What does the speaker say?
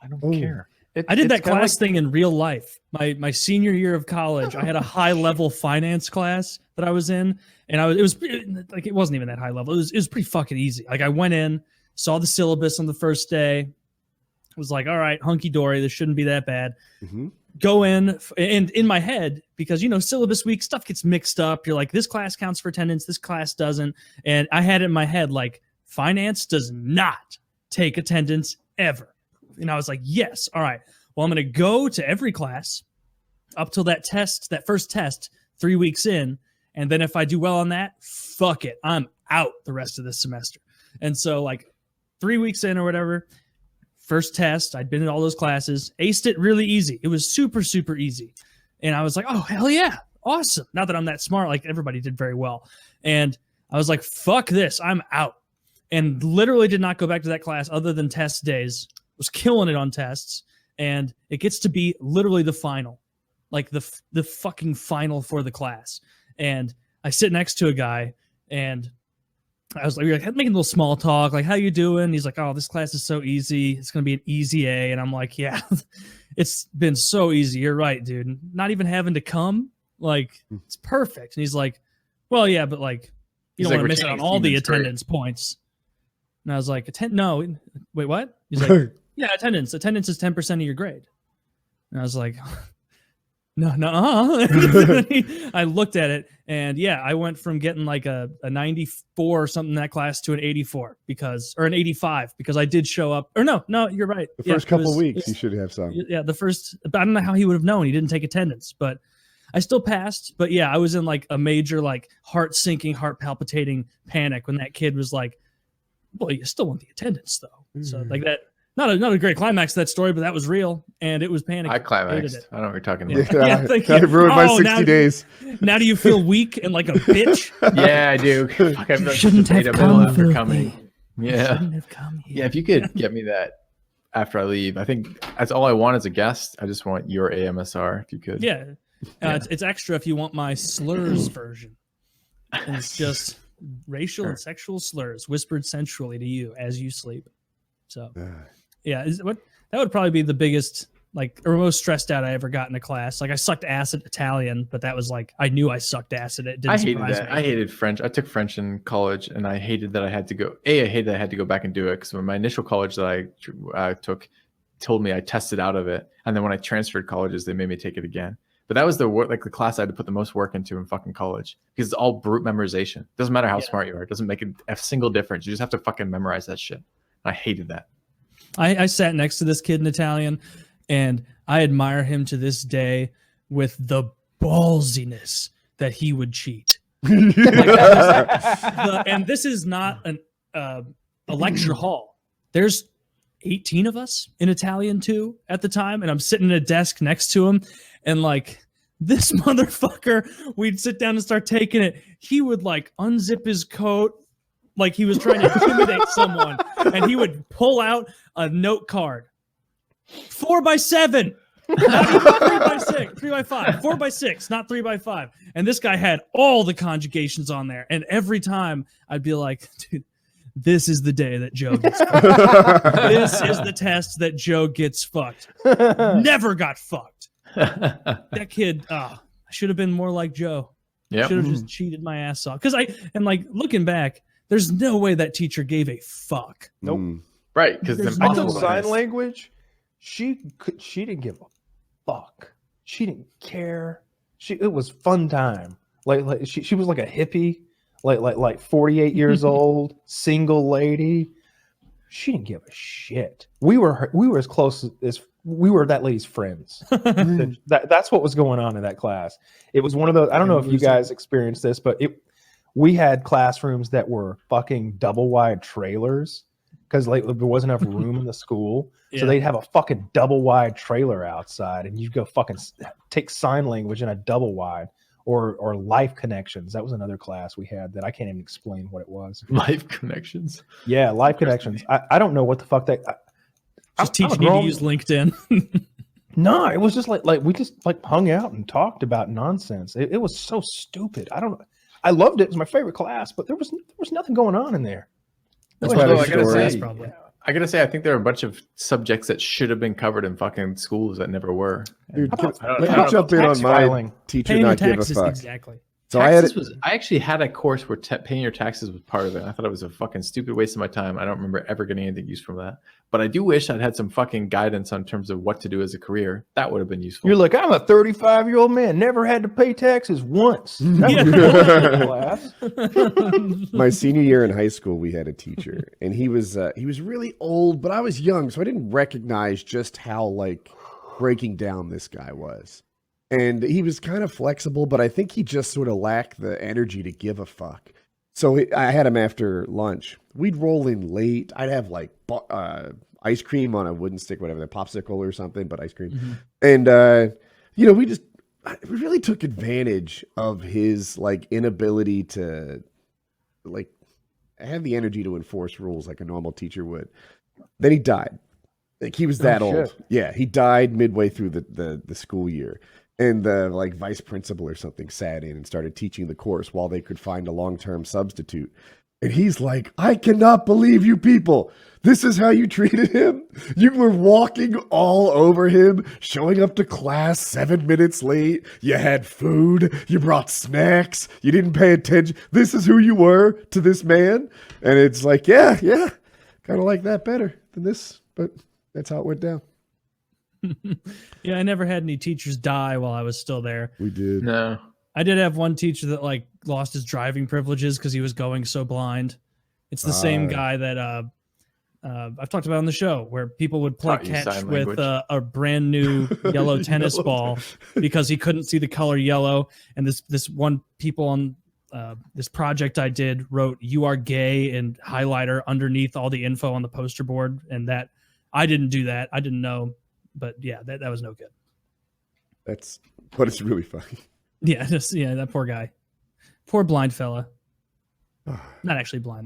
I don't care. I did that class thing in real life. My senior year of college, I had a high level finance class that I was in, and it wasn't even that high level. It was pretty fucking easy. Like I went in, saw the syllabus on the first day, was like, all right, hunky dory, this shouldn't be that bad. Mm-hmm. Go in, and in my head, because syllabus week stuff gets mixed up. You're like, this class counts for attendance, this class doesn't, and I had it in my head like finance does not take attendance ever. And I was like, yes, all right. Well, I'm going to go to every class up till that first test 3 weeks in. And then if I do well on that, fuck it, I'm out the rest of this semester. And so like 3 weeks in or whatever, first test, I'd been in all those classes, aced it really easy. It was super, super easy. And I was like, oh, hell yeah, awesome. Not that I'm that smart, like everybody did very well. And I was like, fuck this, I'm out. And literally did not go back to that class other than test days. Was killing it on tests, and it gets to be literally the final, like the fucking final for the class. And I sit next to a guy, and I was like, making a little small talk, like, how you doing? He's like, oh, this class is so easy. It's going to be an easy A. And I'm like, yeah, it's been so easy. You're right, dude. Not even having to come, like, it's perfect. And he's like, well, yeah, but like, you don't want to miss out on all the attendance points. And I was like, no, wait, what? He's like, yeah, attendance. Attendance is 10% of your grade. And I was like, no. I looked at it, and yeah, I went from getting like a 94 or something in that class to an 84 or an 85 because I did show up. Or no, you're right. The first couple of weeks, you should have some. Yeah, I don't know how he would have known. He didn't take attendance, but I still passed. But yeah, I was in like a major like heart-sinking, heart-palpitating panic when that kid was like, well, you still want the attendance though. So like that. Not a great climax to that story, but that was real, and it was panic. I climaxed. I don't know what you're talking about. Yeah, thank you. I ruined my 60 days. Now do you feel weak and like a bitch? Yeah, I do. You shouldn't have come after coming. Yeah. Shouldn't have come here. Yeah, if you could get me that after I leave, I think that's all I want as a guest. I just want your AMSR, if you could. Yeah. It's extra if you want my slurs version. And it's just racial and sexual slurs whispered sensually to you as you sleep. So... yeah, that would probably be the biggest, like, or most stressed out I ever got in a class. Like, I sucked ass at Italian, but that was like, I knew I sucked ass at it. I hated that. I hated French. I took French in college, and I hated that I had to go. I hated that I had to go back and do it because when my initial college that I took told me I tested out of it, and then when I transferred colleges, they made me take it again. But that was the class I had to put the most work into in fucking college because it's all brute memorization. Doesn't matter how smart you are. It doesn't make a single difference. You just have to fucking memorize that shit. I hated that. I sat next to this kid in Italian, and I admire him to this day with the ballsiness that he would cheat. And this is not a lecture hall. There's 18 of us in Italian too at the time, and I'm sitting at a desk next to him, and like this motherfucker, we'd sit down and start taking it. He would like unzip his coat like he was trying to intimidate someone, and he would pull out a note card. 4x7, not even 3x6, 3x5, 4x6, not 3x5. And this guy had all the conjugations on there. And every time I'd be like, dude, this is the day that Joe gets fucked. This is the test that Joe gets fucked. Never got fucked. That kid, I should have been more like Joe. Yeah, should have just cheated my ass off. Because looking back, there's no way that teacher gave a fuck. Nope. Right, because I took sign language. She didn't give a fuck. She didn't care. It was fun time. Like she was like a hippie, like 48 years old, single lady. She didn't give a shit. We were as close as we were that lady's friends. That's what was going on in that class. It was one of those. I don't know if you guys experienced this, but we had classrooms that were fucking double wide trailers because like there wasn't enough room in the school. Yeah. So they'd have a fucking double wide trailer outside, and you'd go fucking take sign language in a double wide or life connections. That was another class we had that I can't even explain what it was. Life connections. Yeah, life connections. I don't know what the fuck just teaching you to use LinkedIn. No, it was just like we just like hung out and talked about nonsense. It was so stupid. I loved it. It was my favorite class, but there was nothing going on in there. That's why I gotta say, I gotta say, I think there are a bunch of subjects that should have been covered in fucking schools that never were. Dude, And can- I don't- let I me don't know. jump in tax on my filing. teacher Paying your not give a taxes, fuck. exactly. So I had I actually had a course where paying your taxes was part of it. I thought it was a fucking stupid waste of my time. I don't remember ever getting anything used from that. But I do wish I'd had some fucking guidance on terms of what to do as a career. That would have been useful. You're like, I'm a 35-year-old man, never had to pay taxes once. That was class. my senior year in high school, we had a teacher, and he was really old, but I was young, so I didn't recognize just how like breaking down this guy was. And he was kind of flexible, but I think he just sort of lacked the energy to give a fuck. So I had him after lunch. We'd roll in late. I'd have like ice cream on a wooden stick, whatever, the popsicle or something, but ice cream. Mm-hmm. And we really took advantage of his like inability to like have the energy to enforce rules like a normal teacher would. Then he died. Like he was that old. Shit. Yeah, he died midway through the school year. And the like vice principal or something sat in and started teaching the course while they could find a long-term substitute. And he's like, I cannot believe you people. This is how you treated him. You were walking all over him, showing up to class 7 minutes late. You had food. You brought snacks. You didn't pay attention. This is who you were to this man. And it's like, yeah, kind of like that better than this. But that's how it went down. Yeah, I never had any teachers die while I was still there. We did. No. I did have one teacher that like lost his driving privileges because he was going so blind. It's the same guy that I've talked about on the show, where people would play Taught you catch sign with language. a brand new yellow tennis ball because he couldn't see the color yellow. And this one people on this project I did wrote "You are gay" in highlighter underneath all the info on the poster board, and that I didn't do that. I didn't know, but yeah, that was no good. But it's really funny. Yeah, that poor guy, poor blind fella. Not actually blind.